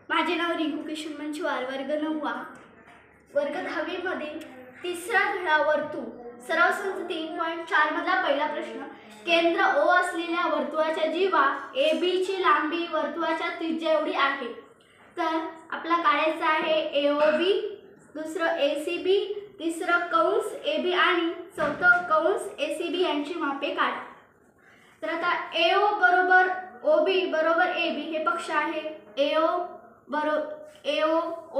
माझे नाव रिंकू किशोर मंचवार, वर्ग 9वा, वर्ग 10वी मध्ये तिसरा धडा वर्तुळ, सराव संच 3.4 मधला पहिला प्रश्न. केंद्र O असलेल्या वर्तुळाच्या जीवा AB ची लांबी वर्तुळाच्या त्रिज्या एवढी आहे. तर आपला काढायचा आहे AOB, दुसरं ACB, तिसरं कंस AB आणि चौथं कंस ACB यांची मापे काढा. तर आता AO बरोबर OB बरोबर AB हे पक्ष आहे. AO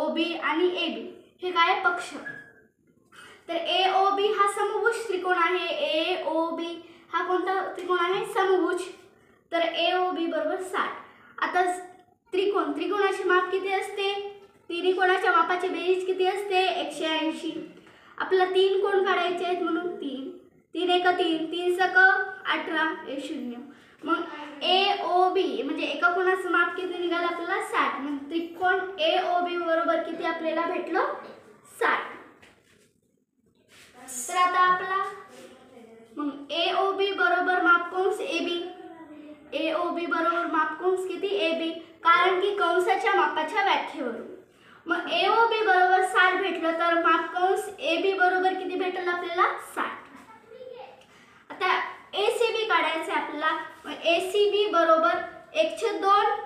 OB आणि AB हे काय पक्ष. तर AOB हा समभुज त्रिकोण आहे. AOB हा कोणता त्रिकोण आहे? समभुज. तर AOB बरोबर 60. आता त्रिकोणाचे माप किती असते? तिन्ही कोणाच्या मापाची बेरीज किती असते? 180. आपल्याला 3 कोण काढायचे आहेत म्हणून 3 3 1 3 3 सक 18 हे 0. मग AOB म्हणजे एका कोणाचं माप किती निघालं आपल्याला? 60. मग त्रिकोण AOB बरोबर किती आपल्याला भेटलं? 60. तर आता आपला मग AOB बरोबर माप कंस AB, AOB बरोबर माप कंस किती? AB, कारण की कंसाच्या मापाच्या व्याख्येवरून. मग AOB बरोबर 60 भेटलं तर माप कंस AB बरोबर किती भेटलं आपल्याला? 60. आता ACB काढायचं आहे आपल्याला. ACB बरोबर 1/2